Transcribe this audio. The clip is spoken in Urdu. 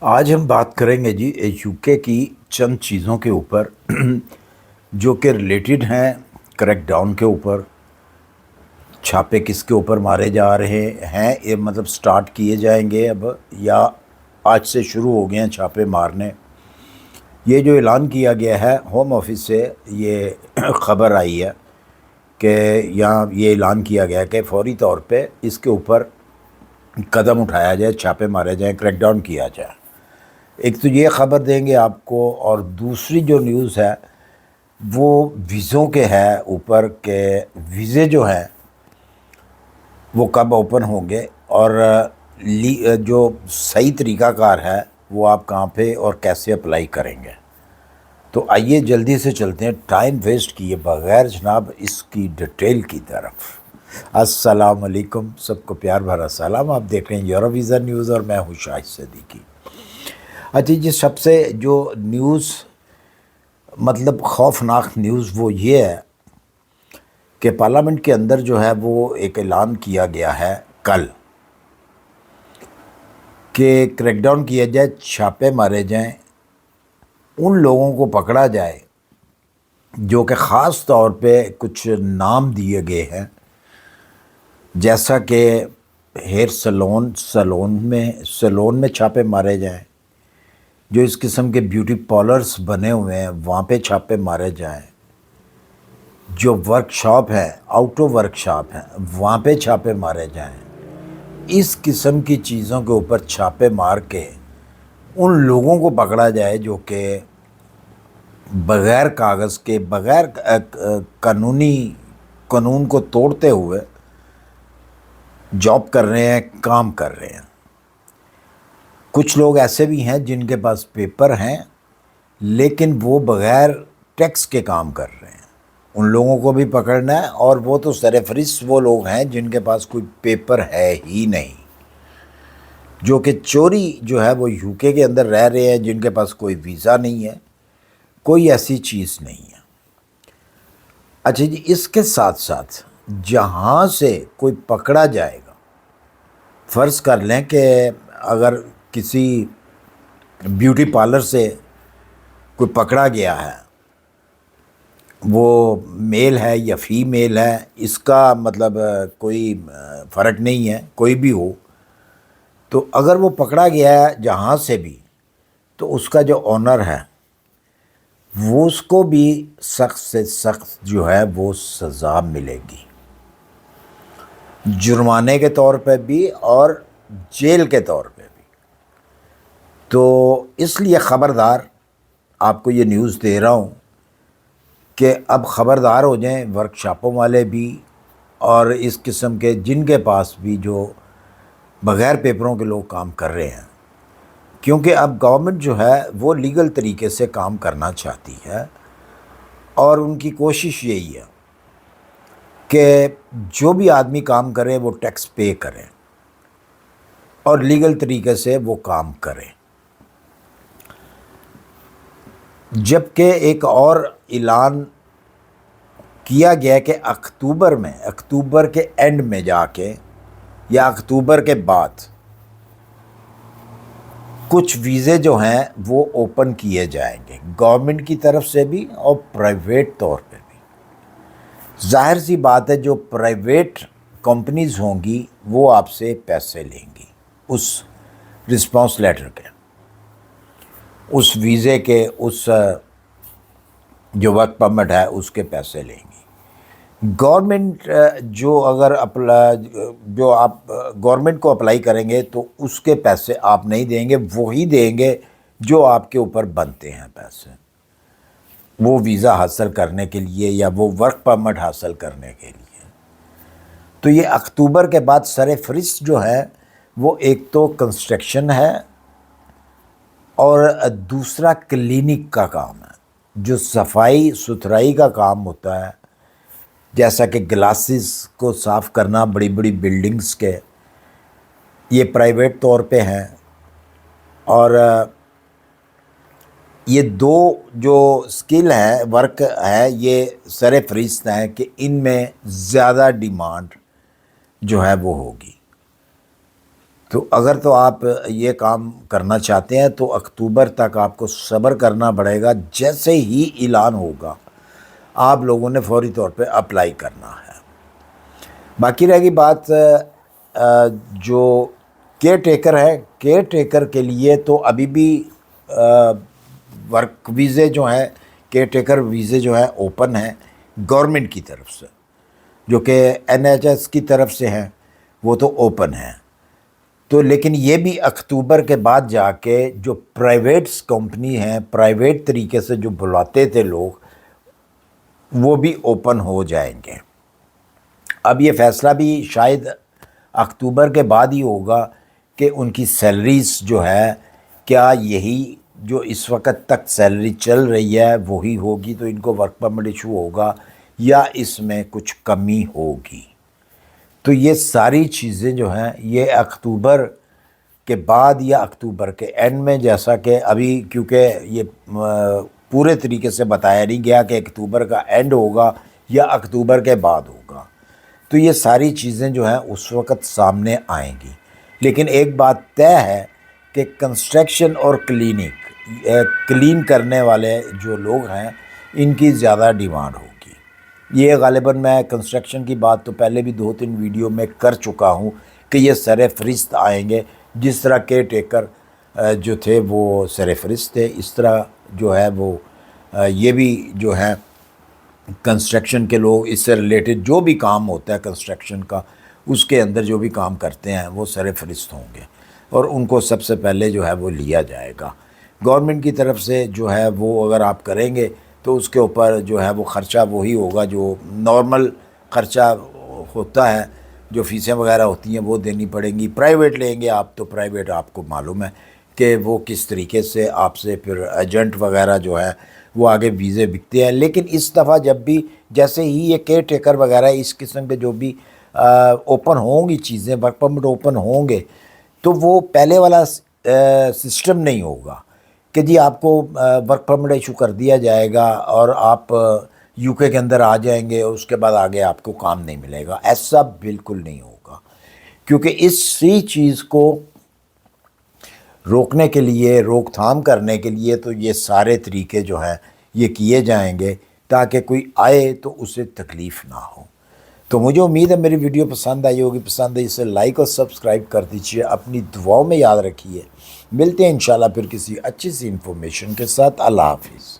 آج ہم بات کریں گے جی یوکے کی چند چیزوں کے اوپر جو کہ ریلیٹڈ ہیں کریک ڈاؤن کے اوپر. چھاپے کس کے اوپر مارے جا رہے ہیں، یہ مطلب سٹارٹ کیے جائیں گے اب یا آج سے شروع ہو گئے ہیں چھاپے مارنے. یہ جو اعلان کیا گیا ہے ہوم آفس سے، یہ خبر آئی ہے کہ یہاں یہ اعلان کیا گیا کہ فوری طور پہ اس کے اوپر قدم اٹھایا جائے، چھاپے مارے جائیں، کریک ڈاؤن کیا جائے. ایک تو یہ خبر دیں گے آپ کو، اور دوسری جو نیوز ہے وہ ویزوں کے ہے اوپر کہ ویزے جو ہیں وہ کب اوپن ہوں گے، اور جو صحیح طریقہ کار ہے وہ آپ کہاں پہ اور کیسے اپلائی کریں گے. تو آئیے جلدی سے چلتے ہیں ٹائم ویسٹ کیے بغیر جناب اس کی ڈیٹیل کی طرف. السلام علیکم، سب کو پیار بھرا سلام. آپ دیکھ رہے ہیں یورو ویزا نیوز اور میں ہوں شاہد صدیقی. اچھا جی، سب سے جو نیوز مطلب خوفناک نیوز وہ یہ ہے کہ پارلیمنٹ کے اندر جو ہے وہ ایک اعلان کیا گیا ہے کل کہ کریک ڈاؤن کیا جائے، چھاپے مارے جائیں، ان لوگوں کو پکڑا جائے جو کہ خاص طور پہ کچھ نام دیے گئے ہیں، جیسا کہ ہیئر سیلون میں چھاپے مارے جائیں، جو اس قسم کے بیوٹی پارلرز بنے ہوئے ہیں وہاں پہ چھاپے مارے جائیں، جو ورک شاپ ہے، آؤٹو ورک شاپ ہیں وہاں پہ چھاپے مارے جائیں. اس قسم کی چیزوں کے اوپر چھاپے مار کے ان لوگوں کو پکڑا جائے جو کہ بغیر کاغذ کے، بغیر قانون کو توڑتے ہوئے جاب کر رہے ہیں، کام کر رہے ہیں. کچھ لوگ ایسے بھی ہیں جن کے پاس پیپر ہیں لیکن وہ بغیر ٹیکس کے کام کر رہے ہیں، ان لوگوں کو بھی پکڑنا ہے. اور وہ تو سرفہرست وہ لوگ ہیں جن کے پاس کوئی پیپر ہے ہی نہیں، جو کہ چوری جو ہے وہ یوکے کے اندر رہ رہے ہیں، جن کے پاس کوئی ویزا نہیں ہے، کوئی ایسی چیز نہیں ہے. اچھا جی، اس کے ساتھ ساتھ جہاں سے کوئی پکڑا جائے گا، فرض کر لیں کہ اگر کسی بیوٹی پارلر سے کوئی پکڑا گیا ہے، وہ میل ہے یا فیمیل ہے، اس کا مطلب کوئی فرق نہیں ہے، کوئی بھی ہو. تو اگر وہ پکڑا گیا ہے جہاں سے بھی، تو اس کا جو آنر ہے وہ اس کو بھی سخت سے سخت جو ہے وہ سزا ملے گی، جرمانے کے طور پہ بھی اور جیل کے طور پہ بھی. تو اس لیے خبردار آپ کو یہ نیوز دے رہا ہوں کہ اب خبردار ہو جائیں ورک شاپوں والے بھی، اور اس قسم کے جن کے پاس بھی جو بغیر پیپروں کے لوگ کام کر رہے ہیں. کیونکہ اب گورنمنٹ جو ہے وہ لیگل طریقے سے کام کرنا چاہتی ہے، اور ان کی کوشش یہی ہے کہ جو بھی آدمی کام کرے وہ ٹیکس پے کریں اور لیگل طریقے سے وہ کام کریں. جبکہ ایک اور اعلان کیا گیا کہ اکتوبر کے اینڈ میں جا کے یا اکتوبر کے بعد کچھ ویزے جو ہیں وہ اوپن کیے جائیں گے، گورنمنٹ کی طرف سے بھی اور پرائیویٹ طور پہ بھی. ظاہر سی بات ہے جو پرائیویٹ کمپنیز ہوں گی وہ آپ سے پیسے لیں گی، اس رسپانس لیٹر کے، اس ویزے کے، اس جو ورک پرمٹ ہے اس کے پیسے لیں گی. گورنمنٹ جو آپ گورنمنٹ کو اپلائی کریں گے تو اس کے پیسے آپ نہیں دیں گے، وہی دیں گے جو آپ کے اوپر بنتے ہیں پیسے، وہ ویزا حاصل کرنے کے لیے یا وہ ورک پرمٹ حاصل کرنے کے لیے. تو یہ اکتوبر کے بعد سرفہرست جو ہے وہ ایک تو کنسٹرکشن ہے اور دوسرا کلینک کا کام ہے، جو صفائی ستھرائی کا کام ہوتا ہے، جیسا کہ گلاسز کو صاف کرنا بڑی بڑی بلڈنگز کے، یہ پرائیویٹ طور پہ ہیں. اور یہ دو جو سکل ہے، ورک ہے، یہ سرفہرست ہیں کہ ان میں زیادہ ڈیمانڈ جو ہے وہ ہوگی. تو اگر تو آپ یہ کام کرنا چاہتے ہیں تو اکتوبر تک آپ کو صبر کرنا پڑے گا. جیسے ہی اعلان ہوگا آپ لوگوں نے فوری طور پہ اپلائی کرنا ہے. باقی رہ گئی بات جو کیئر ٹیکر ہے. کیئر ٹیکر کے لیے تو ابھی بھی ورک ویزے جو ہیں، کیئر ٹیکر ویزے جو ہیں اوپن ہیں گورنمنٹ کی طرف سے. جو کہ NHS کی طرف سے ہیں وہ تو اوپن ہیں. تو لیکن یہ بھی اکتوبر کے بعد جا کے جو پرائیویٹس کمپنی ہیں، پرائیویٹ طریقے سے جو بلاتے تھے لوگ، وہ بھی اوپن ہو جائیں گے. اب یہ فیصلہ بھی شاید اکتوبر کے بعد ہی ہوگا کہ ان کی سیلریز جو ہے کیا یہی جو اس وقت تک سیلری چل رہی ہے وہی ہوگی تو ان کو ورک پرمٹ ایشو ہوگا، یا اس میں کچھ کمی ہوگی. تو یہ ساری چیزیں جو ہیں یہ اکتوبر کے بعد یا اکتوبر کے اینڈ میں، جیسا کہ ابھی کیونکہ یہ پورے طریقے سے بتایا نہیں گیا کہ اکتوبر کا اینڈ ہوگا یا اکتوبر کے بعد ہوگا. تو یہ ساری چیزیں جو ہیں اس وقت سامنے آئیں گی. لیکن ایک بات طے ہے کہ کنسٹرکشن اور کلین کرنے والے جو لوگ ہیں ان کی زیادہ ڈیمانڈ ہوگی. یہ غالباً میں کنسٹرکشن کی بات تو پہلے بھی 2-3 ویڈیو میں کر چکا ہوں کہ یہ سر فہرست آئیں گے. جس طرح کیئر ٹیکر جو تھے وہ سر فہرست تھے، اس طرح جو ہے وہ یہ بھی جو ہے کنسٹرکشن کے لوگ، اس سے ریلیٹڈ جو بھی کام ہوتا ہے کنسٹرکشن کا، اس کے اندر جو بھی کام کرتے ہیں وہ سر فہرست ہوں گے اور ان کو سب سے پہلے جو ہے وہ لیا جائے گا. گورنمنٹ کی طرف سے جو ہے وہ اگر آپ کریں گے تو اس کے اوپر جو ہے وہ خرچہ وہی ہوگا جو نارمل خرچہ ہوتا ہے، جو فیسیں وغیرہ ہوتی ہیں وہ دینی پڑیں گی. پرائیویٹ لیں گے آپ تو پرائیویٹ آپ کو معلوم ہے کہ وہ کس طریقے سے آپ سے پھر ایجنٹ وغیرہ جو ہے وہ آگے ویزے بکتے ہیں. لیکن اس دفعہ جب بھی جیسے ہی یہ کیئر ٹیکر وغیرہ اس قسم کے جو بھی اوپن ہوں گی چیزیں، ورک پرمٹ اوپن ہوں گے، تو وہ پہلے والا سسٹم نہیں ہوگا کہ جی آپ کو ورک پرمٹ ایشو کر دیا جائے گا اور آپ UK کے اندر آ جائیں گے اور اس کے بعد آگے آپ کو کام نہیں ملے گا. ایسا بالکل نہیں ہوگا، کیونکہ اسی چیز کو روکنے کے لیے، روک تھام کرنے کے لیے تو یہ سارے طریقے جو ہیں یہ کیے جائیں گے تاکہ کوئی آئے تو اسے تکلیف نہ ہو. تو مجھے امید ہے میری ویڈیو پسند آئی ہوگی. پسند آئی اسے لائک اور سبسکرائب کر دیجیے. اپنی دعاؤں میں یاد رکھیے. ملتے ہیں انشاءاللہ پھر کسی اچھی سی انفارمیشن کے ساتھ. اللہ حافظ.